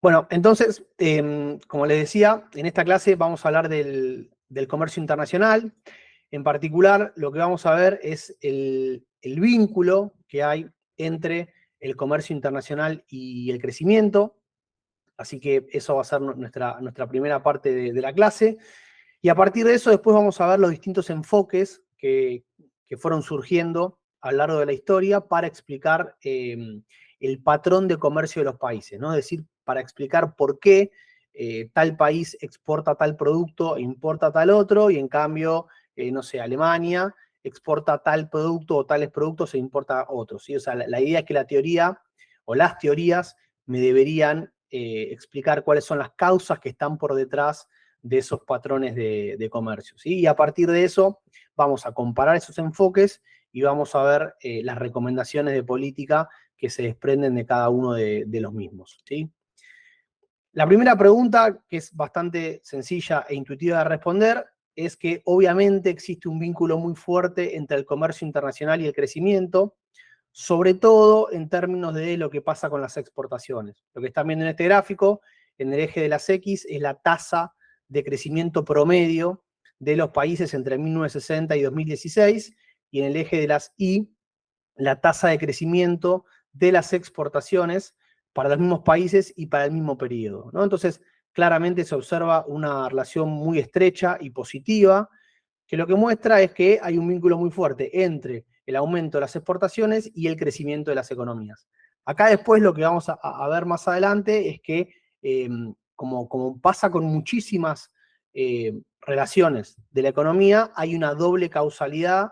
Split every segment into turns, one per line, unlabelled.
Bueno, entonces, como les decía, en esta clase vamos a hablar del comercio internacional. En particular, lo que vamos a ver es el vínculo que hay entre el comercio internacional y el crecimiento. Así que eso va a ser nuestra primera parte de la clase. Y a partir de eso, después vamos a ver los distintos enfoques que fueron surgiendo a lo largo de la historia para explicar el patrón de comercio de los países, ¿no? Es decir, para explicar por qué tal país exporta tal producto, importa tal otro, y en cambio, no sé, Alemania exporta tal producto o tales productos e importa otros, ¿sí? O sea, la idea es que la teoría o las teorías me deberían explicar cuáles son las causas que están por detrás de esos patrones de comercio, ¿sí? Y a partir de eso vamos a comparar esos enfoques y vamos a ver las recomendaciones de política que se desprenden de cada uno de los mismos, ¿sí? La primera pregunta, que es bastante sencilla e intuitiva de responder, es que obviamente existe un vínculo muy fuerte entre el comercio internacional y el crecimiento, sobre todo en términos de lo que pasa con las exportaciones. Lo que están viendo en este gráfico, en el eje de las X, es la tasa de crecimiento promedio de los países entre 1960 y 2016, y en el eje de las Y, la tasa de crecimiento de las exportaciones para los mismos países y para el mismo periodo, ¿no? Entonces, claramente se observa una relación muy estrecha y positiva, que lo que muestra es que hay un vínculo muy fuerte entre el aumento de las exportaciones y el crecimiento de las economías. Acá después lo que vamos a ver más adelante es que, como pasa con muchísimas relaciones de la economía, hay una doble causalidad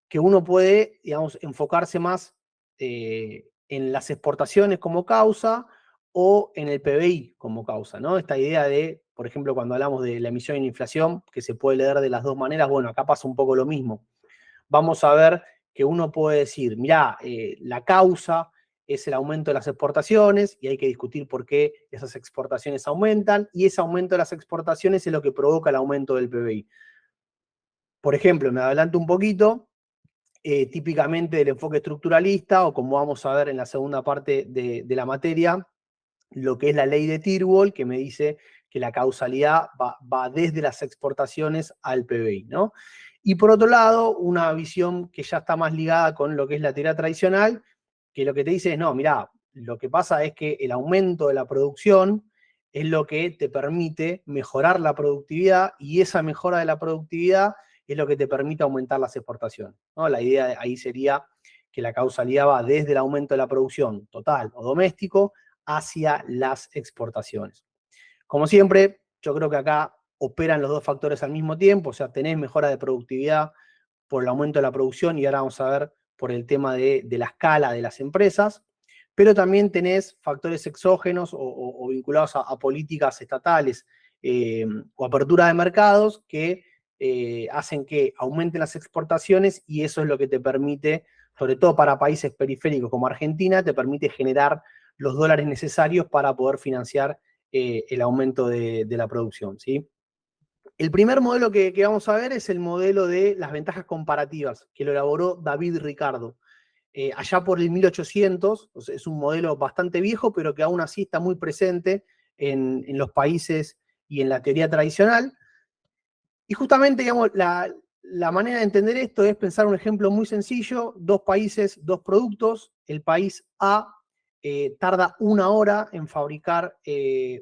que uno puede, digamos, enfocarse más en las exportaciones como causa o en el PBI como causa, ¿no? Esta idea de, por ejemplo, cuando hablamos de la emisión y la inflación, que se puede leer de las dos maneras, bueno, acá pasa un poco lo mismo. Vamos a ver que uno puede decir, mirá, la causa es el aumento de las exportaciones y hay que discutir por qué esas exportaciones aumentan, y ese aumento de las exportaciones es lo que provoca el aumento del PBI. Por ejemplo, me adelanto un poquito, típicamente del enfoque estructuralista, o como vamos a ver en la segunda parte de la materia, lo que es la ley de Tirwol, que me dice que la causalidad va desde las exportaciones al PBI, ¿no? Y por otro lado, una visión que ya está más ligada con lo que es la teoría tradicional, que lo que te dice es, no, mirá, lo que pasa es que el aumento de la producción es lo que te permite mejorar la productividad, y esa mejora de la productividad es lo que te permite aumentar las exportaciones, ¿no? La idea ahí sería que la causalidad va desde el aumento de la producción total o doméstico hacia las exportaciones. Como siempre, yo creo que acá operan los dos factores al mismo tiempo, o sea, tenés mejora de productividad por el aumento de la producción, y ahora vamos a ver por el tema de la escala de las empresas, pero también tenés factores exógenos o vinculados a políticas estatales o apertura de mercados que hacen que aumenten las exportaciones, y eso es lo que te permite, sobre todo para países periféricos como Argentina, te permite generar los dólares necesarios para poder financiar el aumento de la producción, ¿sí? El primer modelo que vamos a ver es el modelo de las ventajas comparativas, que lo elaboró David Ricardo. Allá por el 1800, o sea, es un modelo bastante viejo, pero que aún así está muy presente en los países y en la teoría tradicional. Y justamente, digamos, la manera de entender esto es pensar un ejemplo muy sencillo: dos países, dos productos. El país A tarda 1 hora en fabricar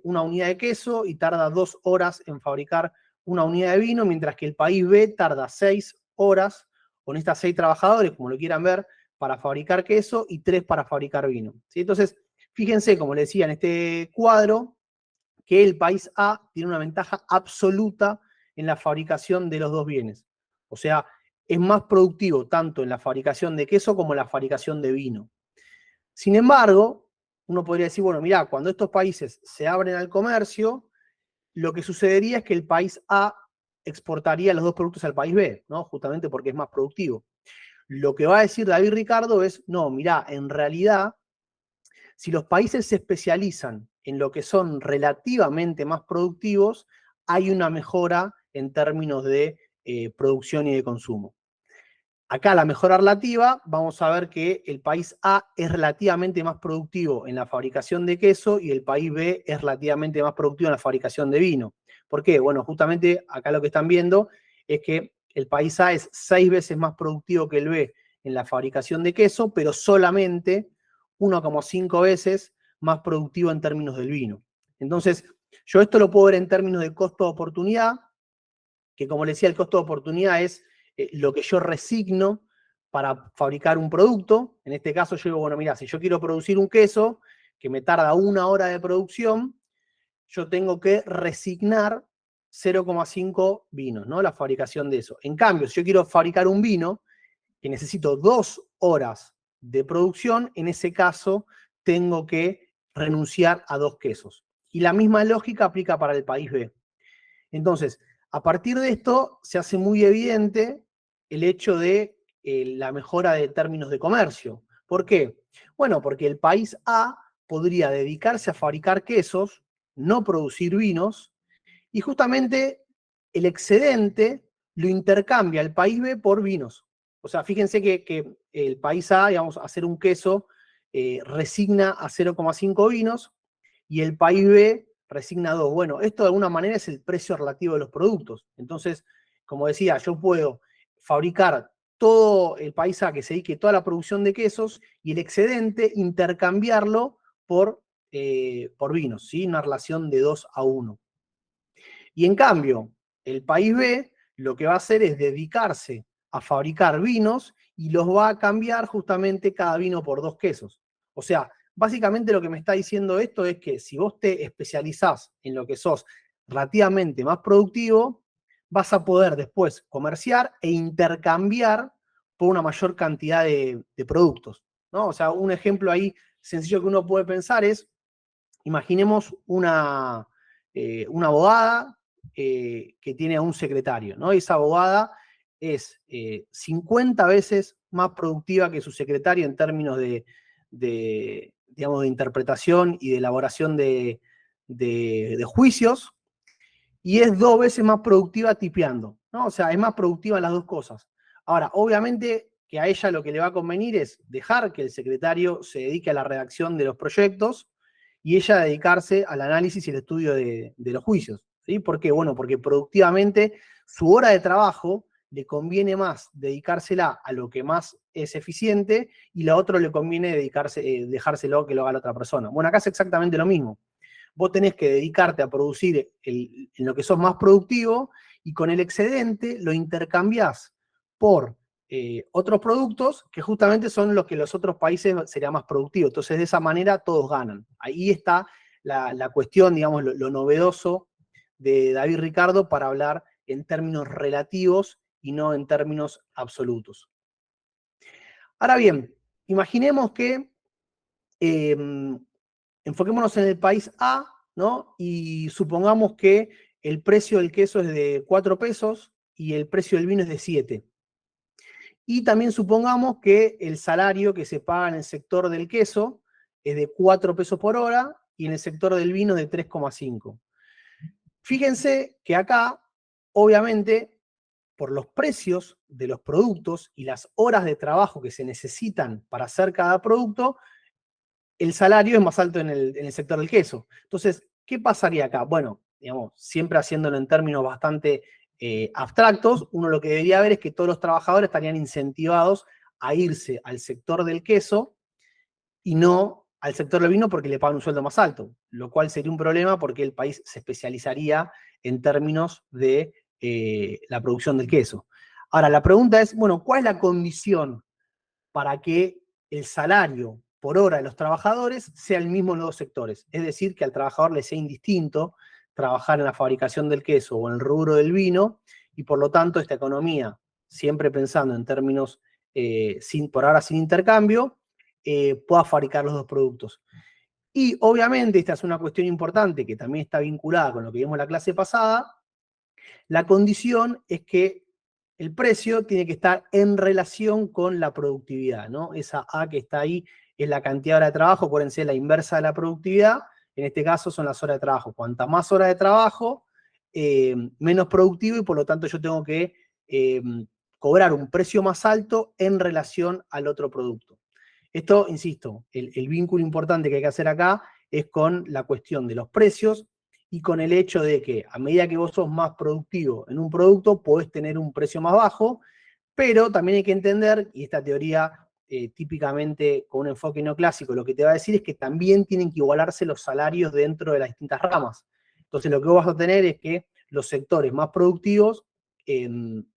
una unidad de queso y tarda 2 horas en fabricar una unidad de vino, mientras que el país B tarda 6 horas, con estas 6 trabajadores, como lo quieran ver, para fabricar queso y 3 para fabricar vino, ¿sí? Entonces, fíjense, como les decía en este cuadro, que el país A tiene una ventaja absoluta en la fabricación de los dos bienes. O sea, es más productivo tanto en la fabricación de queso como en la fabricación de vino. Sin embargo, uno podría decir, bueno, mirá, cuando estos países se abren al comercio, lo que sucedería es que el país A exportaría los dos productos al país B, ¿no? Justamente porque es más productivo. Lo que va a decir David Ricardo es, no, mirá, en realidad, si los países se especializan en lo que son relativamente más productivos, hay una mejora en términos de producción y de consumo. acá la mejora relativa, vamos a ver que el país A es relativamente más productivo en la fabricación de queso y el país B es relativamente más productivo en la fabricación de vino. ¿Por qué? Bueno, justamente acá lo que están viendo es que el país A es 6 veces más productivo que el B en la fabricación de queso, pero solamente 1,5 veces más productivo en términos del vino. Entonces, yo esto lo puedo ver en términos de costo de oportunidad, que como les decía, el costo de oportunidad es lo que yo resigno para fabricar un producto. En este caso yo digo, bueno, mira, si yo quiero producir un queso que me tarda 1 hora de producción, yo tengo que resignar 0,5 vinos, ¿no? La fabricación de eso. En cambio, si yo quiero fabricar un vino que necesito 2 horas de producción, en ese caso tengo que renunciar a 2 quesos. Y la misma lógica aplica para el país B. Entonces, a partir de esto se hace muy evidente el hecho de la mejora de términos de comercio. ¿Por qué? Bueno, porque el país A podría dedicarse a fabricar quesos, no producir vinos, y justamente el excedente lo intercambia el país B por vinos. O sea, fíjense que el país A, digamos, hacer un queso, resigna a 0,5 vinos, y el país B resigna 2. Bueno, esto de alguna manera es el precio relativo de los productos. Entonces, como decía, yo puedo fabricar todo el país A que se dedique toda la producción de quesos y el excedente intercambiarlo por vinos, ¿sí? Una relación de 2 a 1. Y en cambio, el país B lo que va a hacer es dedicarse a fabricar vinos y los va a cambiar justamente cada vino por 2 quesos. O sea, básicamente lo que me está diciendo esto es que si vos te especializás en lo que sos relativamente más productivo, vas a poder después comerciar e intercambiar por una mayor cantidad de productos, ¿no? O sea, un ejemplo ahí sencillo que uno puede pensar es, imaginemos una abogada que tiene a un secretario, ¿no? Y esa abogada es 50 veces más productiva que su secretario en términos digamos, de interpretación y de elaboración de juicios, y es 2 veces más productiva tipeando, ¿no? O sea, es más productiva en las dos cosas. Ahora, obviamente que a ella lo que le va a convenir es dejar que el secretario se dedique a la redacción de los proyectos y ella dedicarse al análisis y el estudio de los juicios, ¿sí? ¿Por qué? Bueno, porque productivamente su hora de trabajo le conviene más dedicársela a lo que más es eficiente y la otra le conviene dejárselo que lo haga la otra persona. Bueno, acá es exactamente lo mismo. Vos tenés que dedicarte a producir en lo que sos más productivo y con el excedente lo intercambiás por otros productos que justamente son los que los otros países serían más productivos. Entonces, de esa manera todos ganan. Ahí está la cuestión, digamos, lo novedoso de David Ricardo para hablar en términos relativos y no en términos absolutos. Ahora bien, imaginemos que enfoquémonos en el país A, ¿no? Y supongamos que el precio del queso es de 4 pesos y el precio del vino es de 7. Y también supongamos que el salario que se paga en el sector del queso es de 4 pesos por hora y en el sector del vino de 3,5. Fíjense que acá, obviamente, por los precios de los productos y las horas de trabajo que se necesitan para hacer cada producto, el salario es más alto en el sector del queso. Entonces, ¿qué pasaría acá? Bueno, digamos, siempre haciéndolo en términos bastante abstractos, uno lo que debería ver es que todos los trabajadores estarían incentivados a irse al sector del queso y no al sector del vino porque le pagan un sueldo más alto, lo cual sería un problema porque el país se especializaría en términos de la producción del queso. Ahora, la pregunta es, bueno, ¿cuál es la condición para que el salario por hora de los trabajadores sea el mismo en los dos sectores? Es decir, que al trabajador le sea indistinto trabajar en la fabricación del queso o en el rubro del vino, y por lo tanto esta economía, siempre pensando en términos por ahora sin intercambio, pueda fabricar los dos productos. Y obviamente esta es una cuestión importante que también está vinculada con lo que vimos en la clase pasada. La condición es que el precio tiene que estar en relación con la productividad, ¿no? Esa A que está ahí es la cantidad de horas de trabajo, acuérdense, la inversa de la productividad, en este caso son las horas de trabajo. Cuanta más horas de trabajo, menos productivo, y por lo tanto yo tengo que cobrar un precio más alto en relación al otro producto. Esto, insisto, el vínculo importante que hay que hacer acá es con la cuestión de los precios y con el hecho de que a medida que vos sos más productivo en un producto, podés tener un precio más bajo, pero también hay que entender, y esta teoría típicamente con un enfoque neoclásico, lo que te va a decir es que también tienen que igualarse los salarios dentro de las distintas ramas. Entonces lo que vos vas a tener es que los sectores más productivos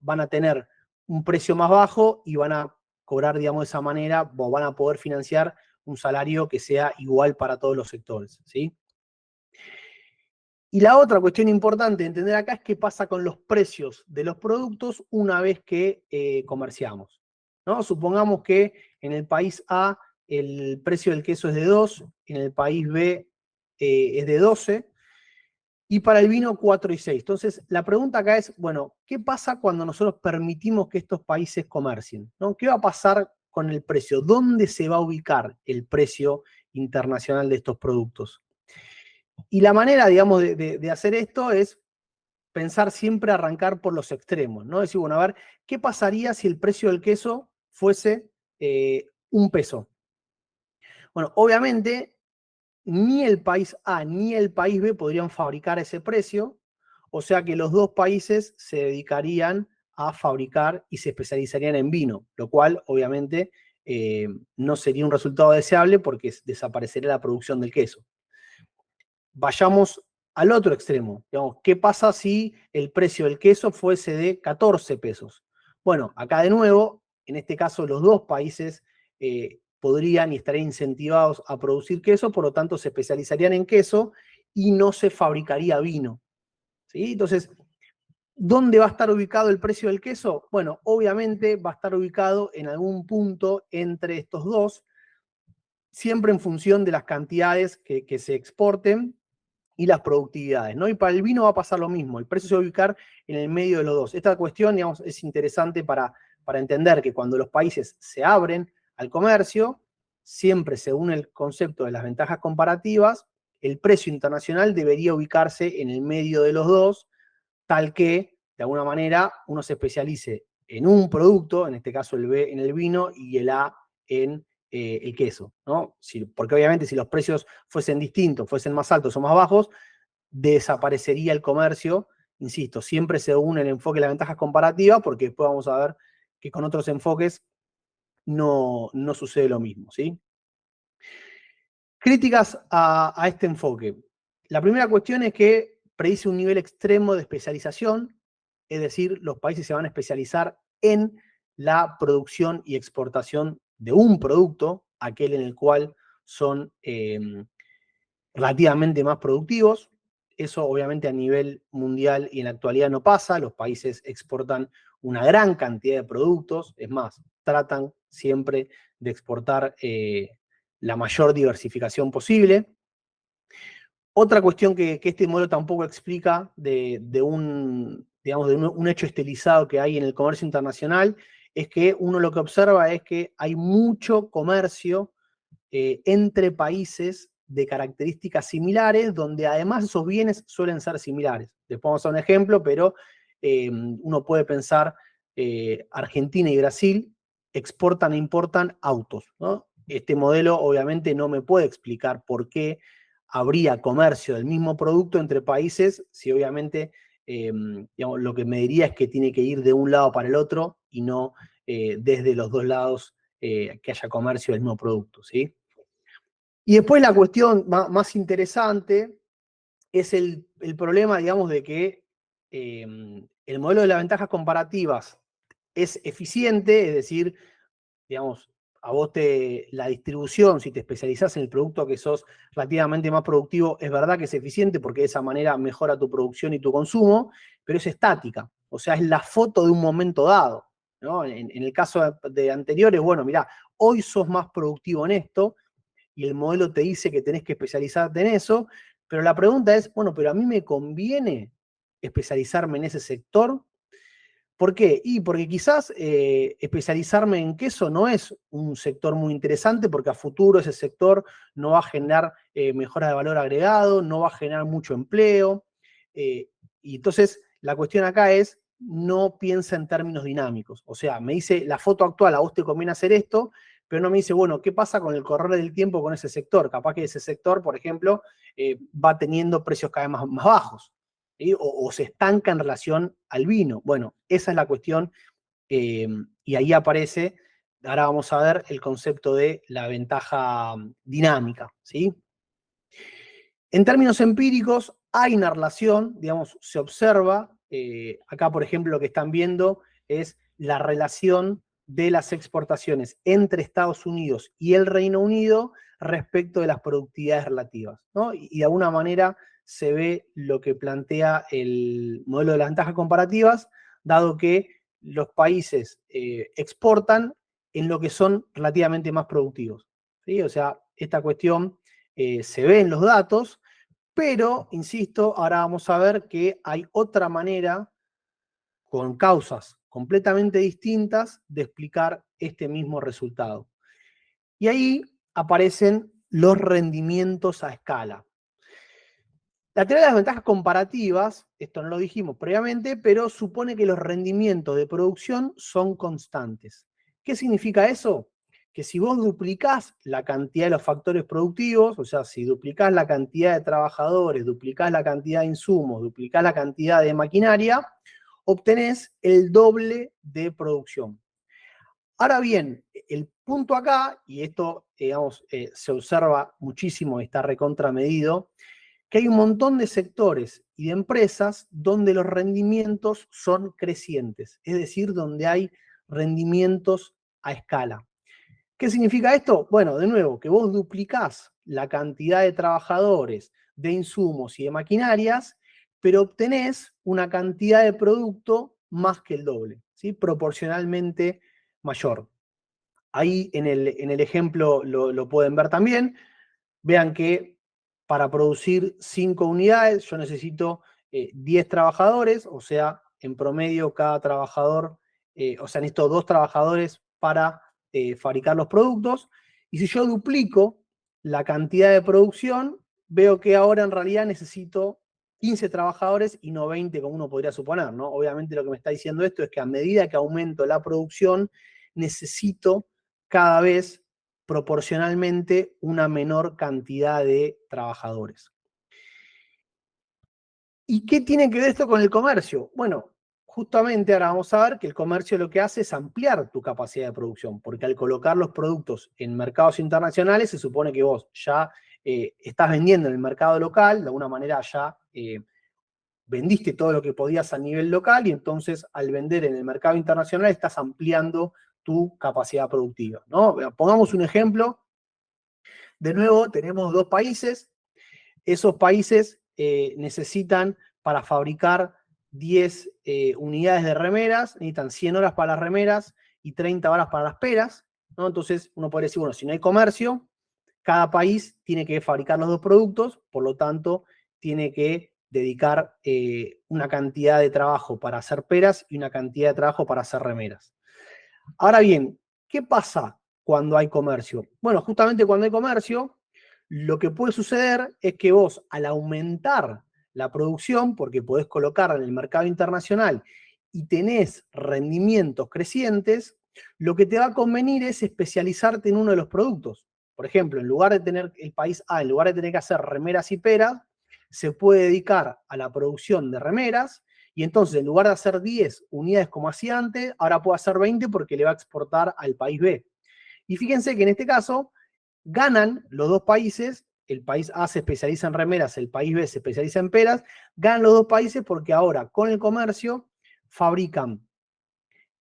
van a tener un precio más bajo y van a cobrar, digamos, de esa manera, o van a poder financiar un salario que sea igual para todos los sectores, ¿sí? Y la otra cuestión importante de entender acá es qué pasa con los precios de los productos una vez que comerciamos, ¿no? Supongamos que en el país A el precio del queso es de 2, en el país B es de 12, y para el vino 4 y 6. Entonces, la pregunta acá es, bueno, ¿qué pasa cuando nosotros permitimos que estos países comercien? ¿No? ¿Qué va a pasar con el precio? ¿Dónde se va a ubicar el precio internacional de estos productos? Y la manera, digamos, de hacer esto es pensar siempre arrancar por los extremos, ¿no? Decir, bueno, a ver, ¿qué pasaría si el precio del queso fuese 1 peso? Bueno, obviamente, ni el país A ni el país B podrían fabricar ese precio, o sea que los dos países se dedicarían a fabricar y se especializarían en vino, lo cual obviamente no sería un resultado deseable porque desaparecería la producción del queso. Vayamos al otro extremo, digamos, ¿qué pasa si el precio del queso fuese de 14 pesos? Bueno, acá de nuevo, en este caso los dos países podrían y estarían incentivados a producir queso, por lo tanto se especializarían en queso y no se fabricaría vino, ¿sí? Entonces, ¿dónde va a estar ubicado el precio del queso? Bueno, obviamente va a estar ubicado en algún punto entre estos dos, siempre en función de las cantidades que se exporten y las productividades, ¿no? Y para el vino va a pasar lo mismo, el precio se va a ubicar en el medio de los dos. Esta cuestión, digamos, es interesante para entender que cuando los países se abren al comercio, siempre según el concepto de las ventajas comparativas, el precio internacional debería ubicarse en el medio de los dos, tal que, de alguna manera, uno se especialice en un producto, en este caso el B en el vino y el A en el queso, ¿no? Porque obviamente si los precios fuesen distintos, fuesen más altos o más bajos, desaparecería el comercio, insisto, siempre según el enfoque de las ventajas comparativas, porque después vamos a ver que con otros enfoques no sucede lo mismo, ¿sí? Críticas a este enfoque. La primera cuestión es que predice un nivel extremo de especialización, es decir, los países se van a especializar en la producción y exportación de un producto, aquel en el cual son relativamente más productivos. Eso obviamente a nivel mundial y en la actualidad no pasa, los países exportan una gran cantidad de productos, es más, tratan siempre de exportar la mayor diversificación posible. Otra cuestión que este modelo tampoco explica de un hecho estilizado que hay en el comercio internacional es que uno lo que observa es que hay mucho comercio entre países de características similares, donde además esos bienes suelen ser similares. Les pongo un ejemplo, pero uno puede pensar, Argentina y Brasil exportan e importan autos, ¿no? Este modelo obviamente no me puede explicar por qué habría comercio del mismo producto entre países si obviamente digamos, lo que me diría es que tiene que ir de un lado para el otro y no desde los dos lados que haya comercio del mismo producto, ¿sí? Y después la cuestión más interesante es el problema, digamos, de que el modelo de las ventajas comparativas es eficiente, es decir, digamos, a vos la distribución, si te especializás en el producto que sos relativamente más productivo, es verdad que es eficiente porque de esa manera mejora tu producción y tu consumo, pero es estática, o sea, es la foto de un momento dado, ¿no? En el caso de anteriores, bueno, mirá, hoy sos más productivo en esto, y el modelo te dice que tenés que especializarte en eso, pero la pregunta es, bueno, pero a mí me conviene especializarme en ese sector. ¿Por qué? Y porque quizás especializarme en queso no es un sector muy interesante porque a futuro ese sector no va a generar mejoras de valor agregado, no va a generar mucho empleo. Y entonces la cuestión acá es no piensa en términos dinámicos. O sea, me dice, la foto actual, a vos te conviene hacer esto, pero no me dice, bueno, ¿qué pasa con el correr del tiempo con ese sector? Capaz que ese sector, por ejemplo, va teniendo precios cada vez más bajos, ¿sí? O se estanca en relación al vino. Bueno, esa es la cuestión, y ahí aparece, ahora vamos a ver el concepto de la ventaja dinámica, ¿sí? En términos empíricos, hay una relación, digamos, se observa, acá por ejemplo lo que están viendo es la relación de las exportaciones entre Estados Unidos y el Reino Unido respecto de las productividades relativas, ¿no? Y de alguna manera se ve lo que plantea el modelo de las ventajas comparativas, dado que los países exportan en lo que son relativamente más productivos, ¿sí? O sea, esta cuestión se ve en los datos, pero, insisto, ahora vamos a ver que hay otra manera, con causas completamente distintas, de explicar este mismo resultado. Y ahí aparecen los rendimientos a escala. La teoría de las ventajas comparativas, esto no lo dijimos previamente, pero supone que los rendimientos de producción son constantes. ¿Qué significa eso? Que si vos duplicás la cantidad de los factores productivos, o sea, si duplicás la cantidad de trabajadores, duplicás la cantidad de insumos, duplicás la cantidad de maquinaria, obtenés el doble de producción. Ahora bien, el punto acá, y esto, digamos, se observa muchísimo, está recontramedido, que hay un montón de sectores y de empresas donde los rendimientos son crecientes, es decir, donde hay rendimientos a escala. ¿Qué significa esto? Bueno, de nuevo, que vos duplicás la cantidad de trabajadores, de insumos y de maquinarias, pero obtenés una cantidad de producto más que el doble, ¿sí? Proporcionalmente mayor. Ahí en el ejemplo lo pueden ver también. Vean que para producir 5 unidades yo necesito 10 trabajadores, o sea, en promedio cada trabajador, o sea, necesito 2 trabajadores para fabricar los productos. Y si yo duplico la cantidad de producción, veo que ahora en realidad necesito 15 trabajadores y no 20 como uno podría suponer, ¿no? Obviamente lo que me está diciendo esto es que a medida que aumento la producción, necesito cada vez proporcionalmente una menor cantidad de trabajadores. ¿Y qué tiene que ver esto con el comercio? Bueno, justamente ahora vamos a ver que el comercio lo que hace es ampliar tu capacidad de producción, porque al colocar los productos en mercados internacionales se supone que vos ya estás vendiendo en el mercado local, de alguna manera ya vendiste todo lo que podías a nivel local y entonces al vender en el mercado internacional estás ampliando tu capacidad productiva, ¿no? Pongamos un ejemplo. De nuevo, tenemos dos países. Esos países necesitan, para fabricar 10 unidades de remeras, necesitan 100 horas para las remeras y 30 horas para las peras, ¿no? Entonces uno podría decir, bueno, si no hay comercio, cada país tiene que fabricar los dos productos, por lo tanto, tiene que dedicar una cantidad de trabajo para hacer peras y una cantidad de trabajo para hacer remeras. Ahora bien, ¿qué pasa cuando hay comercio? Bueno, justamente cuando hay comercio, lo que puede suceder es que vos, al aumentar la producción, porque podés colocarla en el mercado internacional y tenés rendimientos crecientes, lo que te va a convenir es especializarte en uno de los productos. Por ejemplo, en lugar de tener el país A, en lugar de tener que hacer remeras y peras, se puede dedicar a la producción de remeras y entonces, en lugar de hacer 10 unidades como hacía antes, ahora puede hacer 20 porque le va a exportar al país B. Y fíjense que en este caso ganan los dos países, el país A se especializa en remeras, el país B se especializa en peras, ganan los dos países porque ahora con el comercio fabrican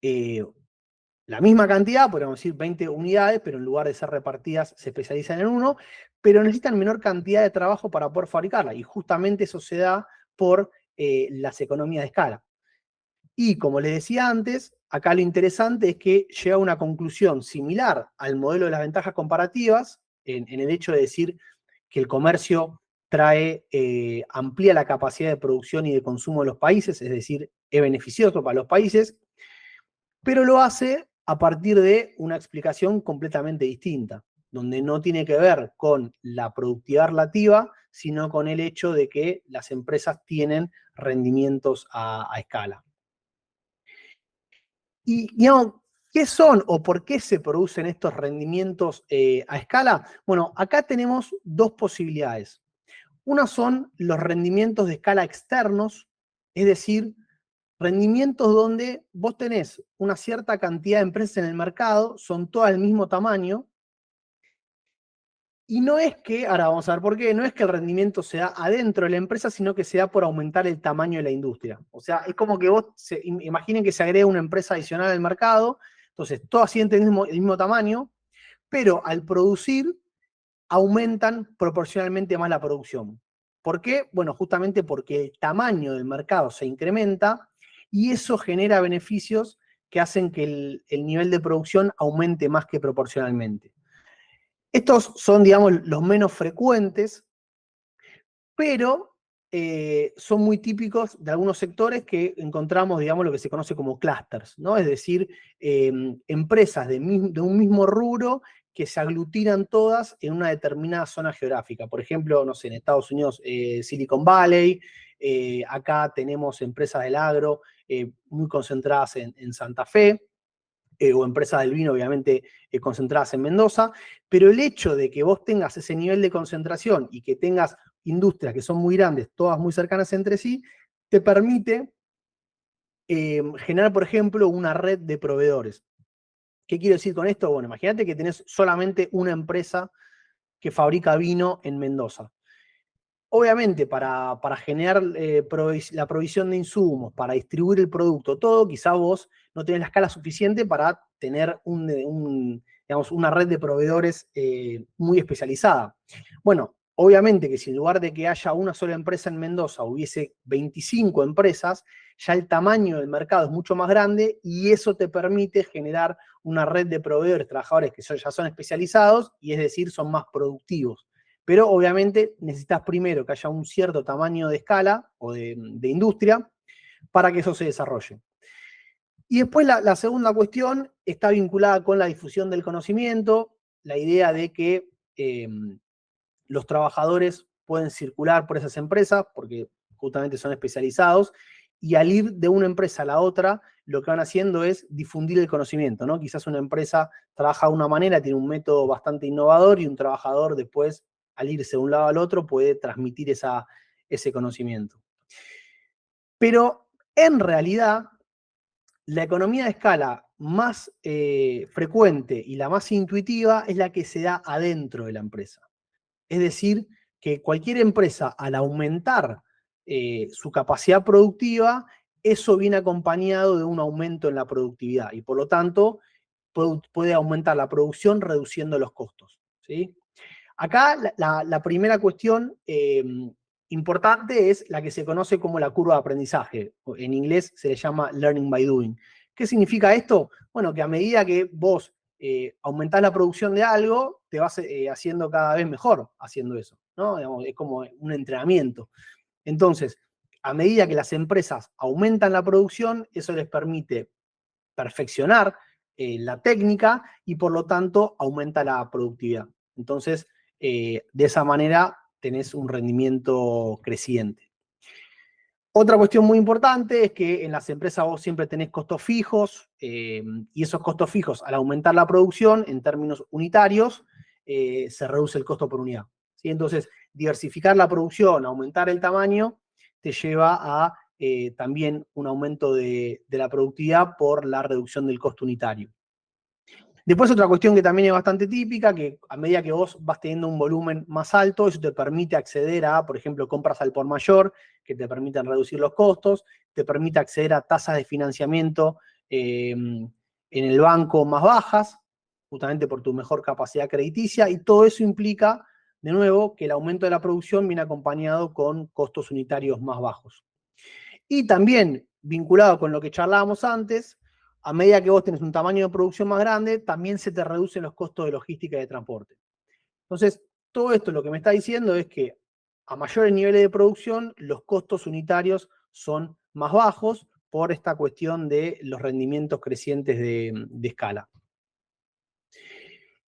la misma cantidad, podríamos decir 20 unidades, pero en lugar de ser repartidas se especializan en uno, pero necesitan menor cantidad de trabajo para poder fabricarla. Y justamente eso se da por las economías de escala. Y como les decía antes, acá lo interesante es que llega a una conclusión similar al modelo de las ventajas comparativas, en el hecho de decir que el comercio amplía la capacidad de producción y de consumo de los países, es decir, es beneficioso para los países, pero lo hace a partir de una explicación completamente distinta, donde no tiene que ver con la productividad relativa, sino con el hecho de que las empresas tienen rendimientos a escala. Y, digamos, ¿qué son o por qué se producen estos rendimientos a escala? Bueno, acá tenemos dos posibilidades. Una son los rendimientos de escala externos, es decir, rendimientos donde vos tenés una cierta cantidad de empresas en el mercado, son todas del mismo tamaño, y no es que, ahora vamos a ver por qué, no es que el rendimiento se da adentro de la empresa, sino que se da por aumentar el tamaño de la industria. O sea, es como que vos, imaginen que se agrega una empresa adicional al mercado, entonces todas sienten el mismo tamaño, pero al producir aumentan proporcionalmente más la producción. ¿Por qué? Bueno, justamente porque el tamaño del mercado se incrementa y eso genera beneficios que hacen que el nivel de producción aumente más que proporcionalmente. Estos son, digamos, los menos frecuentes, pero son muy típicos de algunos sectores que encontramos, digamos, lo que se conoce como clusters, ¿no? Es decir, empresas de un mismo rubro que se aglutinan todas en una determinada zona geográfica. Por ejemplo, no sé, en Estados Unidos, Silicon Valley, acá tenemos empresas del agro muy concentradas en Santa Fe, o empresas del vino, obviamente, concentradas en Mendoza, pero el hecho de que vos tengas ese nivel de concentración y que tengas industrias que son muy grandes, todas muy cercanas entre sí, te permite generar, por ejemplo, una red de proveedores. ¿Qué quiero decir con esto? Bueno, imagínate que tenés solamente una empresa que fabrica vino en Mendoza. Obviamente, para generar la provisión de insumos, para distribuir el producto, todo, quizá vos no tenés la escala suficiente para tener digamos, una red de proveedores muy especializada. Bueno, obviamente que si en lugar de que haya una sola empresa en Mendoza hubiese 25 empresas, ya el tamaño del mercado es mucho más grande y eso te permite generar una red de proveedores, trabajadores que ya son especializados y es decir, son más productivos. Pero obviamente necesitas primero que haya un cierto tamaño de escala o de industria para que eso se desarrolle. Y después la segunda cuestión está vinculada con la difusión del conocimiento, la idea de que los trabajadores pueden circular por esas empresas porque justamente son especializados y al ir de una empresa a la otra, lo que van haciendo es difundir el conocimiento, ¿no? Quizás una empresa trabaja de una manera, tiene un método bastante innovador y un trabajador después, al irse de un lado al otro, puede transmitir ese conocimiento. Pero en realidad, la economía de escala más frecuente y la más intuitiva es la que se da adentro de la empresa. Es decir, que cualquier empresa, al aumentar su capacidad productiva, eso viene acompañado de un aumento en la productividad y por lo tanto puede aumentar la producción reduciendo los costos, ¿sí? Acá la primera cuestión importante es la que se conoce como la curva de aprendizaje. En inglés se le llama learning by doing. ¿Qué significa esto? Bueno, que a medida que vos aumentás la producción de algo, te vas haciendo cada vez mejor haciendo eso, ¿no? Digamos, es como un entrenamiento. Entonces, a medida que las empresas aumentan la producción, eso les permite perfeccionar la técnica y por lo tanto aumenta la productividad. Entonces, de esa manera tenés un rendimiento creciente. Otra cuestión muy importante es que en las empresas vos siempre tenés costos fijos y esos costos fijos, al aumentar la producción en términos unitarios, se reduce el costo por unidad, ¿sí? Entonces, diversificar la producción, aumentar el tamaño, te lleva a también un aumento de la productividad por la reducción del costo unitario. Después otra cuestión que también es bastante típica, que a medida que vos vas teniendo un volumen más alto, eso te permite acceder a, por ejemplo, compras al por mayor, que te permiten reducir los costos, te permite acceder a tasas de financiamiento en el banco más bajas, justamente por tu mejor capacidad crediticia, y todo eso implica, de nuevo, que el aumento de la producción viene acompañado con costos unitarios más bajos. Y también, vinculado con lo que charlábamos antes, a medida que vos tenés un tamaño de producción más grande, también se te reducen los costos de logística y de transporte. Entonces, todo esto lo que me está diciendo es que a mayores niveles de producción, los costos unitarios son más bajos por esta cuestión de los rendimientos crecientes de escala.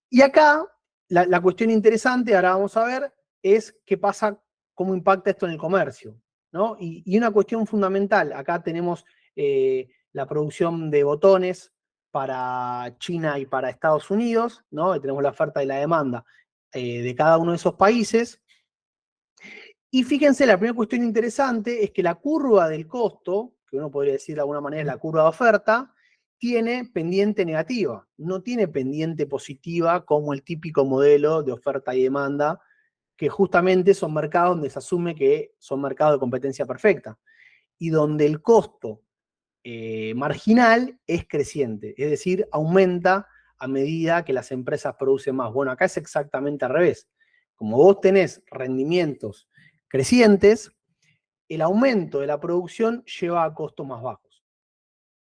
Y acá, la cuestión interesante, ahora vamos a ver, es qué pasa, cómo impacta esto en el comercio, ¿no? Y una cuestión fundamental, acá tenemos la producción de botones para China y para Estados Unidos, ¿no? Y tenemos la oferta y la demanda de cada uno de esos países. Y fíjense, la primera cuestión interesante es que la curva del costo, que uno podría decir de alguna manera es la curva de oferta, tiene pendiente negativa, no tiene pendiente positiva como el típico modelo de oferta y demanda, que justamente son mercados donde se asume que son mercados de competencia perfecta y donde el costo marginal es creciente, es decir, aumenta a medida que las empresas producen más. Bueno, acá es exactamente al revés. Como vos tenés rendimientos crecientes, el aumento de la producción lleva a costos más bajos.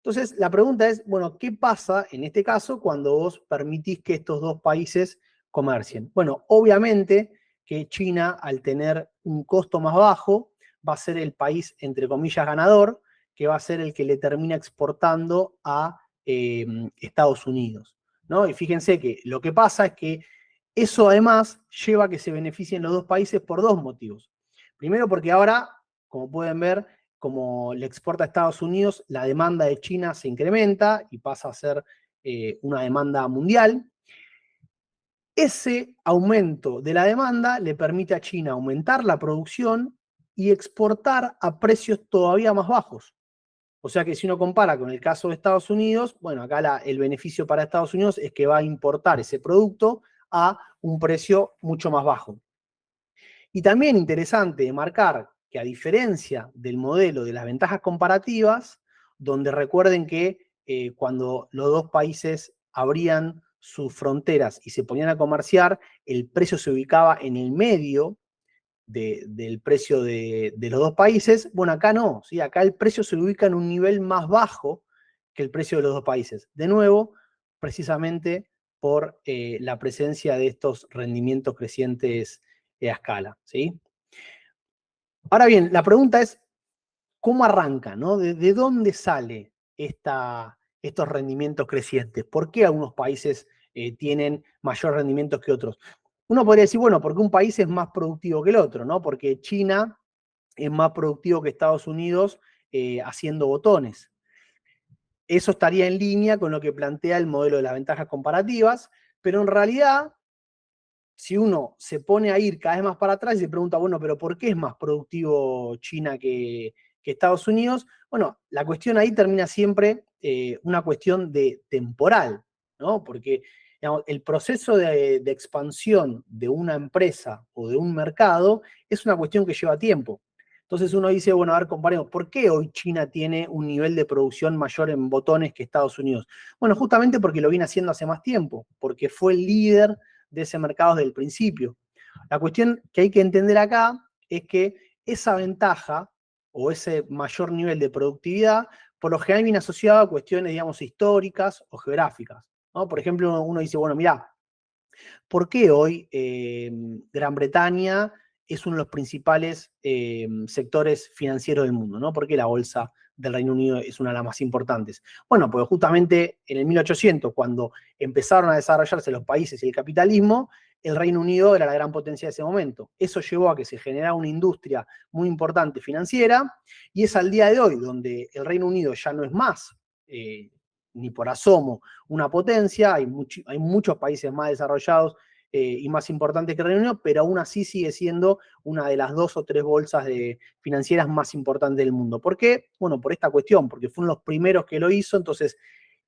Entonces, la pregunta es, bueno, ¿qué pasa en este caso cuando vos permitís que estos dos países comercien? Bueno, obviamente que China, al tener un costo más bajo, va a ser el país, entre comillas, ganador, que va a ser el que le termina exportando a Estados Unidos, ¿no? Y fíjense que lo que pasa es que eso además lleva a que se beneficien los dos países por dos motivos. Primero porque ahora, como pueden ver, como le exporta a Estados Unidos, la demanda de China se incrementa y pasa a ser una demanda mundial. Ese aumento de la demanda le permite a China aumentar la producción y exportar a precios todavía más bajos. O sea que si uno compara con el caso de Estados Unidos, bueno, acá el beneficio para Estados Unidos es que va a importar ese producto a un precio mucho más bajo. Y también interesante marcar que a diferencia del modelo de las ventajas comparativas, donde recuerden que cuando los dos países abrían sus fronteras y se ponían a comerciar, el precio se ubicaba en el medio del precio de los dos países. Bueno, acá no, ¿sí? Acá el precio se ubica en un nivel más bajo que el precio de los dos países. De nuevo, precisamente por la presencia de estos rendimientos crecientes a escala, ¿sí? Ahora bien, la pregunta es, ¿cómo arranca, no? ¿De dónde sale estos rendimientos crecientes? ¿Por qué algunos países tienen mayor rendimientos que otros? Uno podría decir, bueno, porque un país es más productivo que el otro, ¿no? Porque China es más productivo que Estados Unidos haciendo botones. Eso estaría en línea con lo que plantea el modelo de las ventajas comparativas, pero en realidad, si uno se pone a ir cada vez más para atrás y se pregunta, bueno, pero ¿por qué es más productivo China que Estados Unidos? Bueno, la cuestión ahí termina siempre una cuestión de temporal, ¿no? Porque digamos, el proceso de expansión de una empresa o de un mercado es una cuestión que lleva tiempo. Entonces uno dice, bueno, a ver, comparemos, ¿por qué hoy China tiene un nivel de producción mayor en botones que Estados Unidos? Bueno, justamente porque lo viene haciendo hace más tiempo, porque fue el líder de ese mercado desde el principio. La cuestión que hay que entender acá es que esa ventaja o ese mayor nivel de productividad, por lo general viene asociado a cuestiones, digamos, históricas o geográficas, ¿no? Por ejemplo, uno dice, bueno, mirá, ¿por qué hoy Gran Bretaña es uno de los principales sectores financieros del mundo, ¿no? ¿Por qué la bolsa del Reino Unido es una de las más importantes? Bueno, porque justamente en el 1800, cuando empezaron a desarrollarse los países y el capitalismo, el Reino Unido era la gran potencia de ese momento. Eso llevó a que se generara una industria muy importante financiera y es al día de hoy donde el Reino Unido ya no es más ni por asomo una potencia, hay muchos países más desarrollados y más importantes que el Reino Unido, pero aún así sigue siendo una de las 2 o 3 bolsas financieras más importantes del mundo. ¿Por qué? Bueno, por esta cuestión, porque fueron los primeros que lo hizo, entonces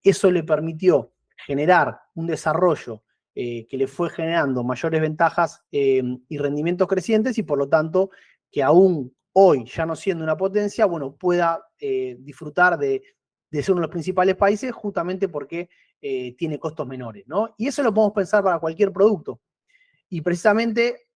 eso le permitió generar un desarrollo que le fue generando mayores ventajas y rendimientos crecientes y por lo tanto que aún hoy, ya no siendo una potencia, bueno, pueda disfrutar de ser uno de los principales países justamente porque tiene costos menores, ¿no? Y eso lo podemos pensar para cualquier producto. Y precisamente,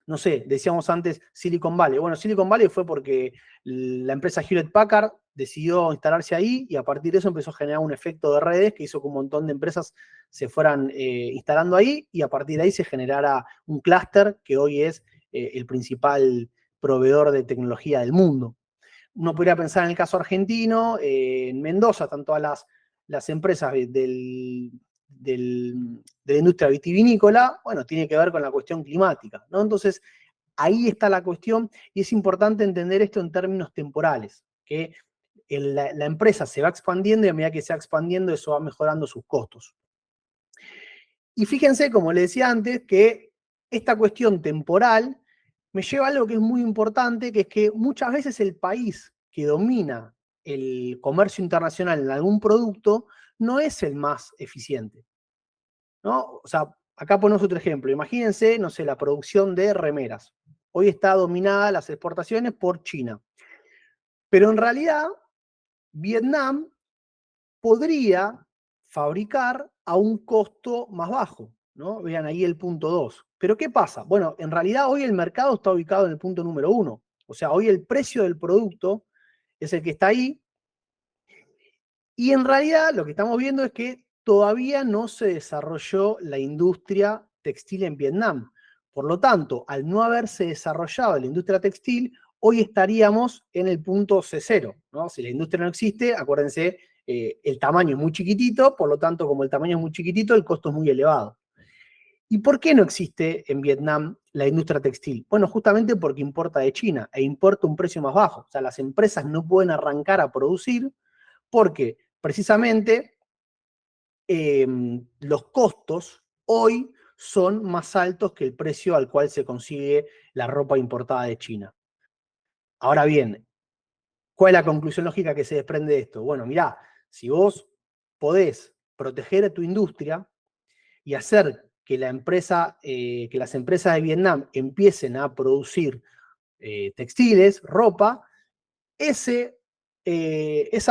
no sé, decíamos antes Silicon Valley. Bueno, Silicon Valley fue porque la empresa Hewlett Packard decidió instalarse ahí y a partir de eso empezó a generar un efecto de redes que hizo que un montón de empresas se fueran instalando ahí y a partir de ahí se generara un clúster que hoy es el principal proveedor de tecnología del mundo. Uno podría pensar en el caso argentino, en Mendoza están todas las empresas de la industria vitivinícola, bueno, tiene que ver con la cuestión climática, ¿no? Entonces, ahí está la cuestión y es importante entender esto en términos temporales, que la empresa se va expandiendo y a medida que se va expandiendo eso va mejorando sus costos. Y fíjense, como les decía antes, que esta cuestión temporal me lleva a algo que es muy importante, que es que muchas veces el país que domina el comercio internacional en algún producto no es el más eficiente, ¿no? O sea, acá ponemos otro ejemplo. Imagínense, no sé, la producción de remeras. Hoy está dominada las exportaciones por China. Pero en realidad, Vietnam podría fabricar a un costo más bajo, ¿no? Vean ahí el punto 2. Pero ¿qué pasa? Bueno, en realidad hoy el mercado está ubicado en el punto número 1. O sea, hoy el precio del producto es el que está ahí. Y en realidad lo que estamos viendo es que todavía no se desarrolló la industria textil en Vietnam. Por lo tanto, al no haberse desarrollado la industria textil, hoy estaríamos en el punto C0, ¿no? Si la industria no existe, acuérdense, el tamaño es muy chiquitito, por lo tanto, como el tamaño es muy chiquitito, el costo es muy elevado. ¿Y por qué no existe en Vietnam la industria textil? Bueno, justamente porque importa de China e importa un precio más bajo. O sea, las empresas no pueden arrancar a producir porque precisamente los costos hoy son más altos que el precio al cual se consigue la ropa importada de China. Ahora bien, ¿cuál es la conclusión lógica que se desprende de esto? Bueno, mirá, si vos podés proteger a tu industria y hacer que las empresas de Vietnam empiecen a producir textiles, ropa, esa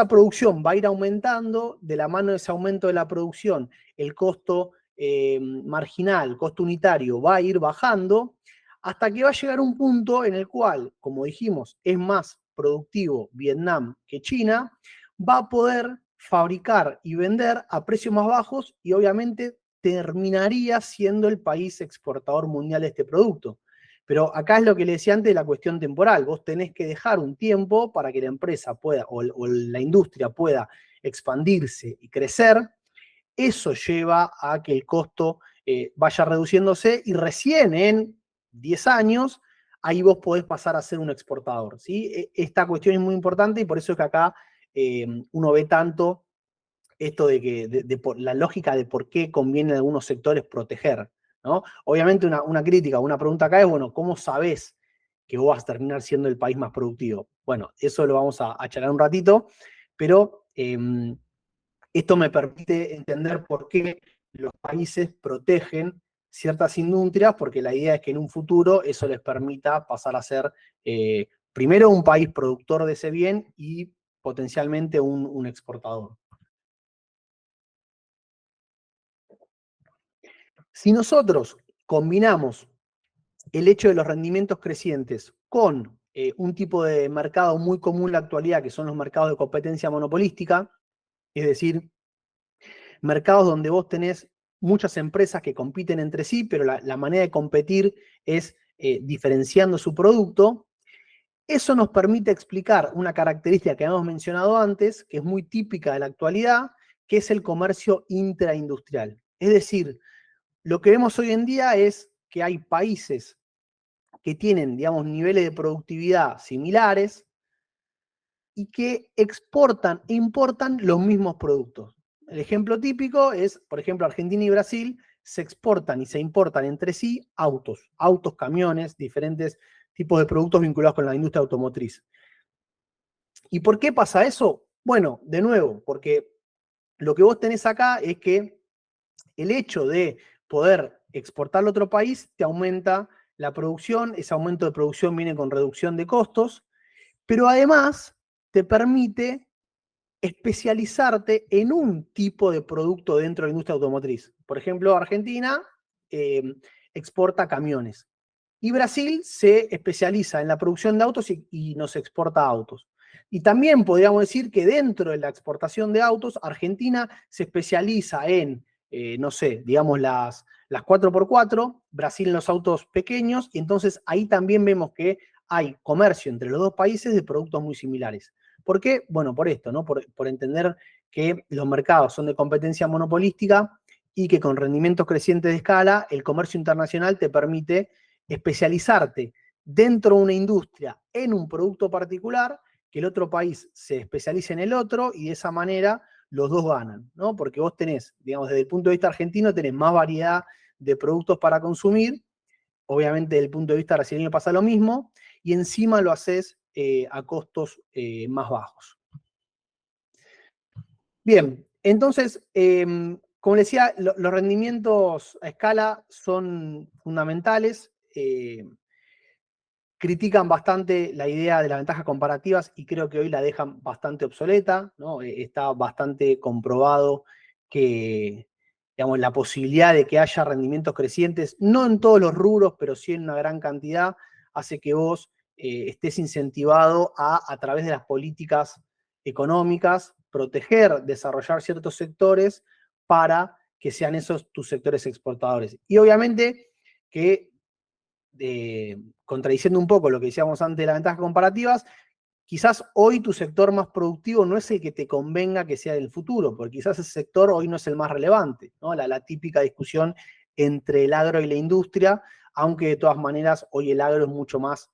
producción va a ir aumentando, de la mano de ese aumento de la producción, el costo marginal, costo unitario, va a ir bajando, hasta que va a llegar un punto en el cual, como dijimos, es más productivo Vietnam que China, va a poder fabricar y vender a precios más bajos y obviamente terminaría siendo el país exportador mundial de este producto. Pero acá es lo que le decía antes de la cuestión temporal. Vos tenés que dejar un tiempo para que la empresa pueda, o la industria pueda expandirse y crecer. Eso lleva a que el costo vaya reduciéndose y recién en 10 años, ahí vos podés pasar a ser un exportador, ¿sí? Esta cuestión es muy importante y por eso es que acá uno ve tanto esto de que la lógica de por qué conviene en algunos sectores proteger, ¿no? Obviamente una crítica, una pregunta acá es, bueno, ¿cómo sabés que vos vas a terminar siendo el país más productivo? Bueno, eso lo vamos a charlar un ratito, pero esto me permite entender por qué los países protegen ciertas industrias, porque la idea es que en un futuro eso les permita pasar a ser primero un país productor de ese bien y potencialmente un exportador. Si nosotros combinamos el hecho de los rendimientos crecientes con un tipo de mercado muy común en la actualidad, que son los mercados de competencia monopolística, es decir, mercados donde vos tenés muchas empresas que compiten entre sí, pero la manera de competir es diferenciando su producto. Eso nos permite explicar una característica que hemos mencionado antes, que es muy típica de la actualidad, que es el comercio intraindustrial. Es decir, lo que vemos hoy en día es que hay países que tienen, digamos, niveles de productividad similares y que exportan e importan los mismos productos. El ejemplo típico es, por ejemplo, Argentina y Brasil se exportan y se importan entre sí autos, camiones, diferentes tipos de productos vinculados con la industria automotriz. ¿Y por qué pasa eso? Bueno, de nuevo, porque lo que vos tenés acá es que el hecho de poder exportarlo a otro país te aumenta la producción, ese aumento de producción viene con reducción de costos, pero además te permite especializarte en un tipo de producto dentro de la industria automotriz. Por ejemplo, Argentina eh, exporta camiones y Brasil se especializa en la producción de autos y nos exporta autos. Y también podríamos decir que dentro de la exportación de autos, Argentina se especializa en, no sé, digamos las 4x4, Brasil en los autos pequeños, y entonces ahí también vemos que hay comercio entre los dos países de productos muy similares. ¿Por qué? Bueno, por esto, ¿no? Por entender que los mercados son de competencia monopolística y que con rendimientos crecientes de escala, el comercio internacional te permite especializarte dentro de una industria en un producto particular que el otro país se especialice en el otro y de esa manera los dos ganan, ¿no? Porque vos tenés, digamos, desde el punto de vista argentino, tenés más variedad de productos para consumir, obviamente desde el punto de vista brasileño pasa lo mismo, y encima lo haces a costos más bajos. Bien, entonces, como les decía, los rendimientos a escala son fundamentales. Critican bastante la idea de las ventajas comparativas y creo que hoy la dejan bastante obsoleta, ¿no? Está bastante comprobado que, digamos, la posibilidad de que haya rendimientos crecientes, no en todos los rubros, pero sí en una gran cantidad, hace que vos estés incentivado a través de las políticas económicas, proteger, desarrollar ciertos sectores para que sean esos tus sectores exportadores. Y obviamente que contradiciendo un poco lo que decíamos antes de las ventajas comparativas, quizás hoy tu sector más productivo no es el que te convenga que sea del futuro, porque quizás ese sector hoy no es el más relevante, ¿no? La típica discusión entre el agro y la industria, aunque de todas maneras hoy el agro es mucho más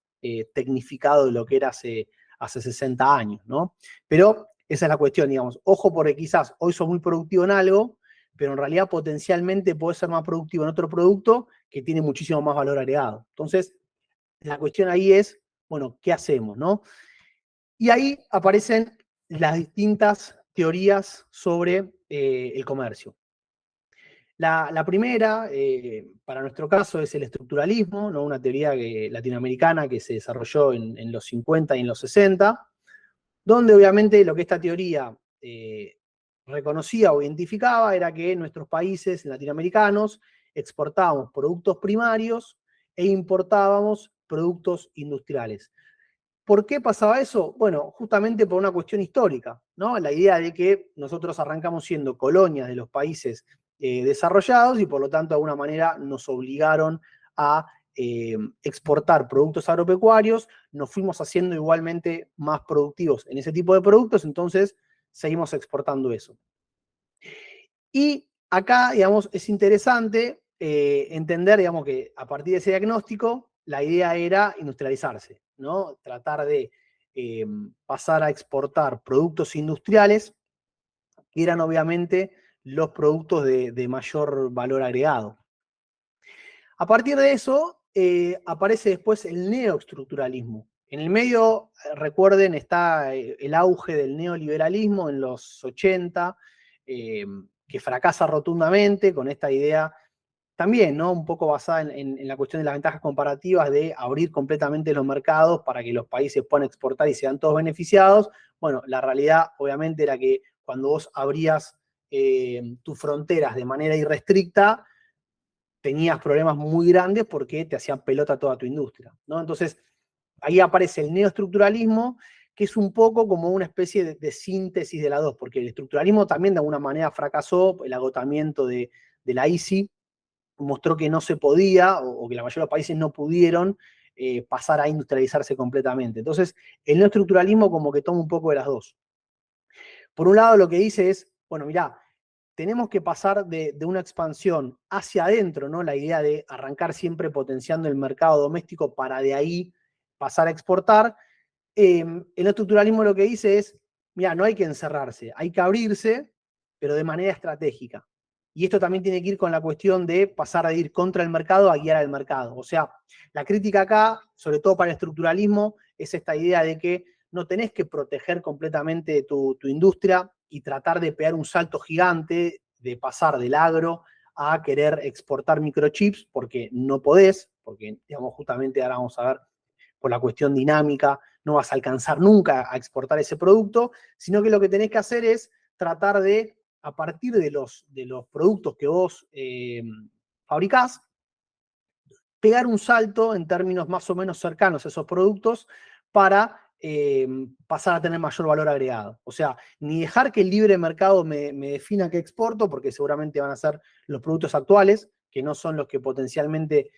tecnificado de lo que era hace 60 años, ¿no? Pero esa es la cuestión, digamos. Ojo porque quizás hoy sos muy productivo en algo, pero en realidad potencialmente podés ser más productivo en otro producto que tiene muchísimo más valor agregado. Entonces, la cuestión ahí es, bueno, ¿qué hacemos, no? Y ahí aparecen las distintas teorías sobre el comercio. La primera, para nuestro caso, es el estructuralismo, ¿no? Una teoría latinoamericana que se desarrolló en los 50 y en los 60, donde obviamente lo que esta teoría reconocía o identificaba era que nuestros países latinoamericanos exportábamos productos primarios e importábamos productos industriales. ¿Por qué pasaba eso? Bueno, justamente por una cuestión histórica, ¿no? La idea de que nosotros arrancamos siendo colonias de los países desarrollados y por lo tanto de alguna manera nos obligaron a exportar productos agropecuarios, nos fuimos haciendo igualmente más productivos en ese tipo de productos, entonces seguimos exportando eso. Y acá, digamos, es interesante entender, digamos, que a partir de ese diagnóstico, la idea era industrializarse, ¿no? Tratar de pasar a exportar productos industriales, que eran obviamente los productos de mayor valor agregado. A partir de eso, aparece después el neoestructuralismo. En el medio, recuerden, está el auge del neoliberalismo en los 80, que fracasa rotundamente con esta idea también, ¿no? Un poco basada en la cuestión de las ventajas comparativas de abrir completamente los mercados para que los países puedan exportar y sean todos beneficiados. Bueno, la realidad obviamente era que cuando vos abrías tus fronteras de manera irrestricta, tenías problemas muy grandes porque te hacían pelota toda tu industria, ¿no? Entonces, ahí aparece el neoestructuralismo, que es un poco como una especie de síntesis de las dos, porque el estructuralismo también de alguna manera fracasó, el agotamiento de la ICI mostró que no se podía, o que la mayoría de los países no pudieron pasar a industrializarse completamente. Entonces, el neoestructuralismo como que toma un poco de las dos. Por un lado, lo que dice es, bueno, mirá, tenemos que pasar de una expansión hacia adentro, ¿no? La idea de arrancar siempre potenciando el mercado doméstico para de ahí pasar a exportar. El estructuralismo lo que dice es, mira, no hay que encerrarse, hay que abrirse, pero de manera estratégica. Y esto también tiene que ir con la cuestión de pasar de ir contra el mercado a guiar al mercado. O sea, la crítica acá, sobre todo para el estructuralismo, es esta idea de que no tenés que proteger completamente tu industria y tratar de pegar un salto gigante, de pasar del agro a querer exportar microchips, porque no podés, porque, digamos, justamente ahora vamos a ver por la cuestión dinámica, no vas a alcanzar nunca a exportar ese producto, sino que lo que tenés que hacer es tratar de, a partir de los productos que vos fabricás, pegar un salto en términos más o menos cercanos a esos productos para pasar a tener mayor valor agregado. O sea, ni dejar que el libre mercado me defina qué exporto, porque seguramente van a ser los productos actuales, que no son los que potencialmente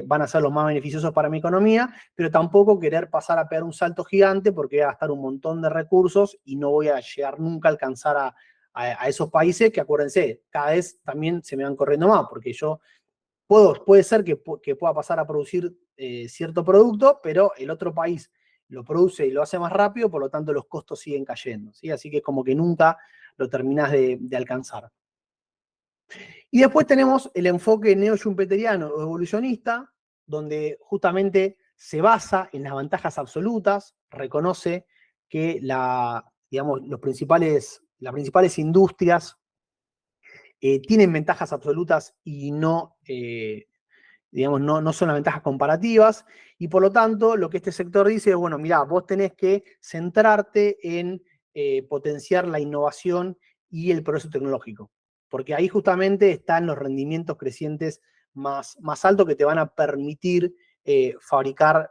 van a ser los más beneficiosos para mi economía, pero tampoco querer pasar a pegar un salto gigante porque voy a gastar un montón de recursos y no voy a llegar nunca a alcanzar a esos países que, acuérdense, cada vez también se me van corriendo más, porque yo puede ser que pueda pasar a producir cierto producto, pero el otro país lo produce y lo hace más rápido, por lo tanto los costos siguen cayendo, ¿sí? Así que es como que nunca lo terminás de alcanzar. Y después tenemos el enfoque neo-schumpeteriano o evolucionista, donde justamente se basa en las ventajas absolutas, reconoce que digamos, las principales industrias tienen ventajas absolutas y no, digamos, no son las ventajas comparativas, y por lo tanto lo que este sector dice es, bueno, mirá, vos tenés que centrarte en potenciar la innovación y el progreso tecnológico, porque ahí justamente están los rendimientos crecientes más altos que te van a permitir fabricar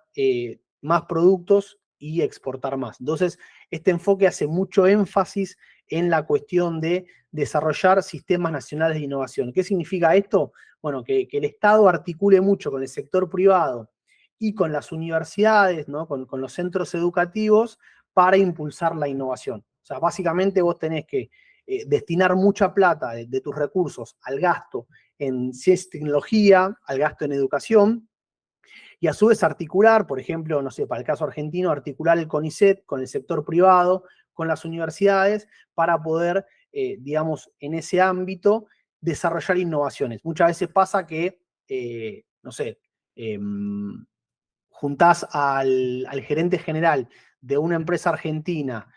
más productos y exportar más. Entonces, este enfoque hace mucho énfasis en la cuestión de desarrollar sistemas nacionales de innovación. ¿Qué significa esto? Bueno, que el Estado articule mucho con el sector privado y con las universidades, ¿no? con los centros educativos para impulsar la innovación. O sea, básicamente vos tenés que destinar mucha plata de tus recursos al gasto en ciencia y tecnología, al gasto en educación, y a su vez articular, por ejemplo, no sé, para el caso argentino, articular el CONICET con el sector privado, con las universidades, para poder, digamos, en ese ámbito, desarrollar innovaciones. Muchas veces pasa que, no sé, juntás al gerente general de una empresa argentina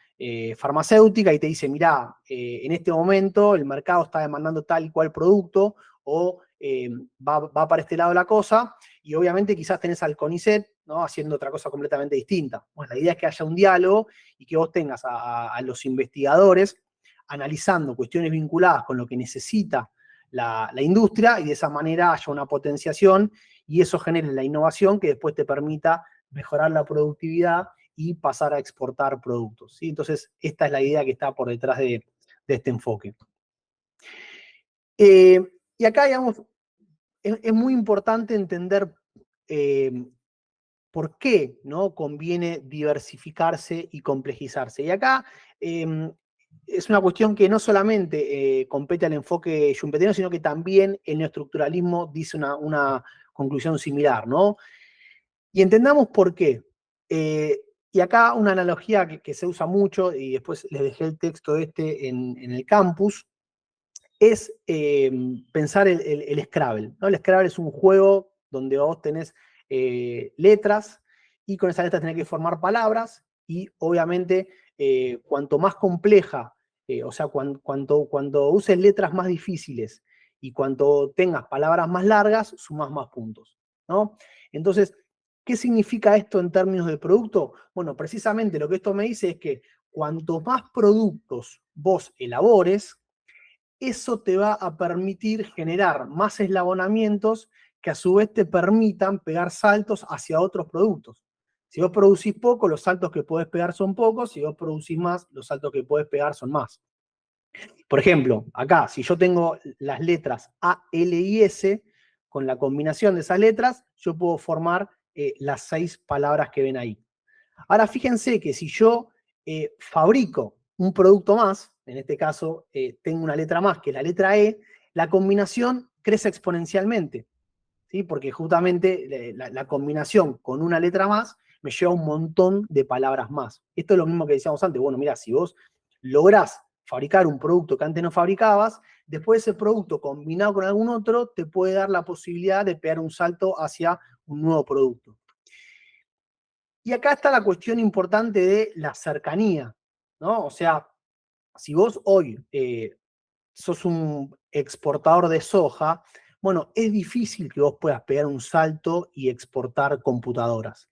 farmacéutica y te dice, mirá, en este momento el mercado está demandando tal y cual producto o va para este lado la cosa, y obviamente quizás tenés al CONICET, ¿no? Haciendo otra cosa completamente distinta. Bueno, la idea es que haya un diálogo y que vos tengas a los investigadores analizando cuestiones vinculadas con lo que necesita la industria, y de esa manera haya una potenciación y eso genere la innovación que después te permita mejorar la productividad y pasar a exportar productos, ¿sí? Entonces, esta es la idea que está por detrás de este enfoque. Y acá, digamos, es muy importante entender por qué, ¿no? Conviene diversificarse y complejizarse. Y acá es una cuestión que no solamente compete al enfoque schumpeteriano, sino que también el neoestructuralismo dice una conclusión similar, ¿no? Y entendamos por qué. Y acá una analogía que se usa mucho, y después les dejé el texto en el campus, es pensar el Scrabble, ¿no? El Scrabble es un juego donde vos tenés letras y con esas letras tenés que formar palabras y obviamente cuanto más compleja, o sea, cuando uses letras más difíciles y cuanto tengas palabras más largas, sumás más puntos, ¿no? Entonces, ¿qué significa esto en términos de producto? Bueno, precisamente lo que esto me dice es que cuanto más productos vos elabores, eso te va a permitir generar más eslabonamientos que a su vez te permitan pegar saltos hacia otros productos. Si vos producís poco, los saltos que podés pegar son pocos; si vos producís más, los saltos que podés pegar son más. Por ejemplo, acá, si yo tengo las letras A, L y S, con la combinación de esas letras, yo puedo formar las 6 palabras que ven ahí. Ahora, fíjense que si yo fabrico un producto más, en este caso tengo una letra más que la letra E, la combinación crece exponencialmente, ¿sí? Porque justamente la combinación con una letra más me lleva un montón de palabras más. Esto es lo mismo que decíamos antes. Bueno, mira, si vos lográs fabricar un producto que antes no fabricabas, después ese producto combinado con algún otro te puede dar la posibilidad de pegar un salto hacia un nuevo producto. Y acá está la cuestión importante de la cercanía, ¿no? O sea, si vos hoy sos un exportador de soja, bueno, es difícil que vos puedas pegar un salto y exportar computadoras.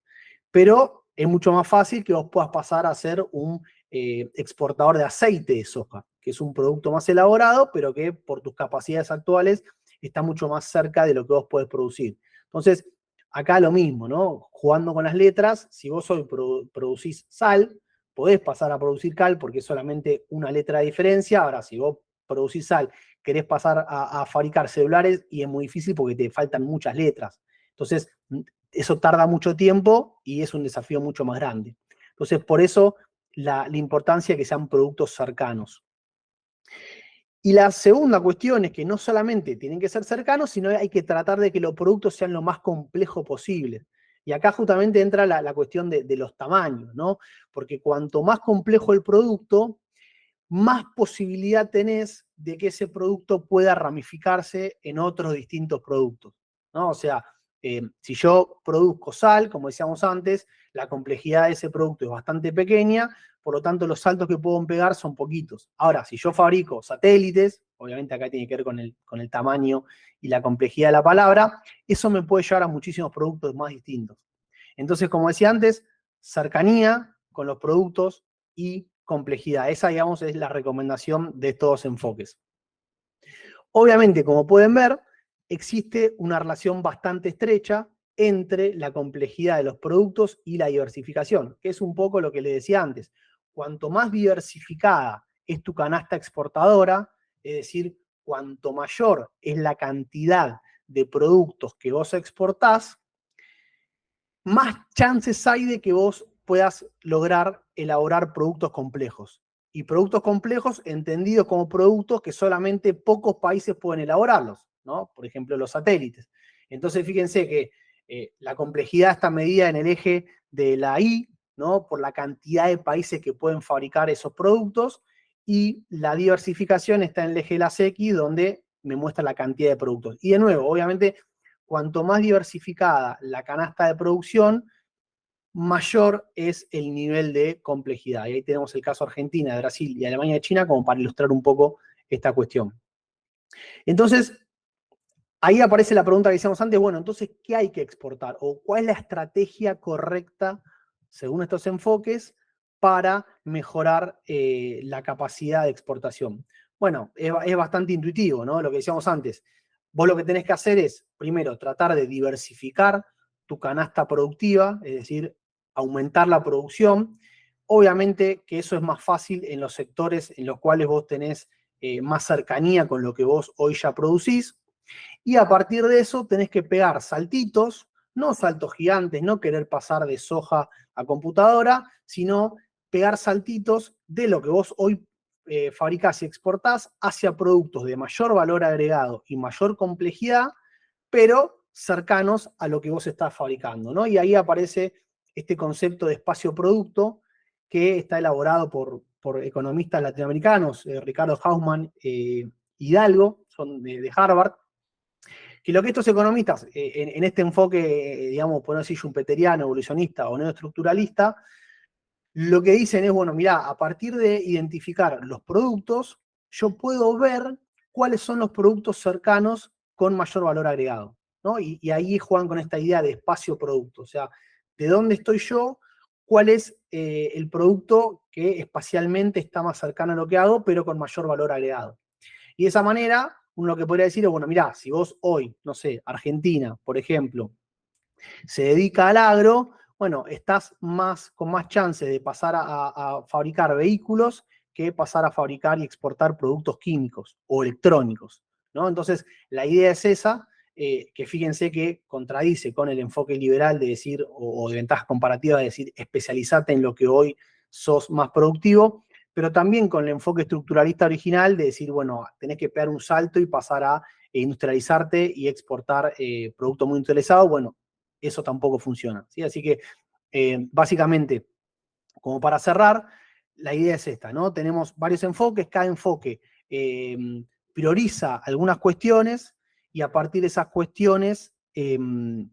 Pero es mucho más fácil que vos puedas pasar a ser un exportador de aceite de soja, que es un producto más elaborado, pero que por tus capacidades actuales está mucho más cerca de lo que vos podés producir. Entonces, acá lo mismo, ¿no? Jugando con las letras, si vos hoy producís sal, podés pasar a producir cal porque es solamente una letra de diferencia. Ahora, si vos producís sal, querés pasar a fabricar celulares y es muy difícil porque te faltan muchas letras. Entonces, eso tarda mucho tiempo y es un desafío mucho más grande. Entonces, por eso la importancia de que sean productos cercanos. Y la segunda cuestión es que no solamente tienen que ser cercanos, sino hay que tratar de que los productos sean lo más complejo posible. Y acá justamente entra la cuestión de los tamaños, ¿no? Porque cuanto más complejo el producto, más posibilidad tenés de que ese producto pueda ramificarse en otros distintos productos, ¿no? O sea, si yo produzco sal, como decíamos antes, la complejidad de ese producto es bastante pequeña, por lo tanto los saltos que puedo pegar son poquitos. Ahora, si yo fabrico satélites, obviamente acá tiene que ver con el tamaño y la complejidad de la palabra, eso me puede llevar a muchísimos productos más distintos. Entonces, como decía antes, cercanía con los productos y complejidad. Esa, digamos, es la recomendación de estos enfoques. Obviamente, como pueden ver, existe una relación bastante estrecha entre la complejidad de los productos y la diversificación, que es un poco lo que les decía antes. Cuanto más diversificada es tu canasta exportadora, es decir, cuanto mayor es la cantidad de productos que vos exportás, más chances hay de que vos puedas lograr elaborar productos complejos. Y productos complejos entendidos como productos que solamente pocos países pueden elaborarlos, ¿no? Por ejemplo, los satélites. Entonces, fíjense que la complejidad está medida en el eje de la Y, ¿no? Por la cantidad de países que pueden fabricar esos productos, y la diversificación está en el eje de las X, donde me muestra la cantidad de productos. Y de nuevo, obviamente, cuanto más diversificada la canasta de producción, mayor es el nivel de complejidad. Y ahí tenemos el caso Argentina, de Brasil y Alemania de China como para ilustrar un poco esta cuestión. Entonces, ahí aparece la pregunta que decíamos antes, bueno, entonces, ¿qué hay que exportar? ¿O cuál es la estrategia correcta, según estos enfoques, para mejorar la capacidad de exportación? Bueno, es bastante intuitivo, ¿no? Lo que decíamos antes. Vos lo que tenés que hacer es, primero, tratar de diversificar tu canasta productiva, es decir, aumentar la producción. Obviamente que eso es más fácil en los sectores en los cuales vos tenés más cercanía con lo que vos hoy ya producís. Y a partir de eso tenés que pegar saltitos, no saltos gigantes, no querer pasar de soja a computadora, sino pegar saltitos de lo que vos hoy fabricás y exportás hacia productos de mayor valor agregado y mayor complejidad, pero cercanos a lo que vos estás fabricando, ¿no? Y ahí aparece este concepto de espacio-producto que está elaborado por economistas latinoamericanos, Ricardo Hausmann, Hidalgo, son de Harvard, que lo que estos economistas, en este enfoque, digamos, por decir schumpeteriano, evolucionista o neoestructuralista, lo que dicen es, bueno, mirá, a partir de identificar los productos, yo puedo ver cuáles son los productos cercanos con mayor valor agregado, ¿no? Y ahí juegan con esta idea de espacio-producto, o sea, ¿de dónde estoy yo? ¿Cuál es el producto que espacialmente está más cercano a lo que hago, pero con mayor valor agregado? Y de esa manera, uno lo que podría decir es, bueno, mirá, si vos hoy, no sé, Argentina, por ejemplo, se dedica al agro, bueno, estás con más chances de pasar a fabricar vehículos que pasar a fabricar y exportar productos químicos o electrónicos, ¿no? Entonces, la idea es esa, que fíjense que contradice con el enfoque liberal de decir, o de ventajas comparativas de decir, especializate en lo que hoy sos más productivo, pero también con el enfoque estructuralista original de decir, bueno, tenés que pegar un salto y pasar a industrializarte y exportar productos muy industrializados. Bueno, eso tampoco funciona, ¿sí? Así que, básicamente, como para cerrar, la idea es esta, ¿no? Tenemos varios enfoques, cada enfoque prioriza algunas cuestiones y a partir de esas cuestiones me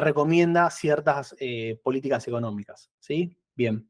recomienda ciertas políticas económicas, ¿sí? Bien.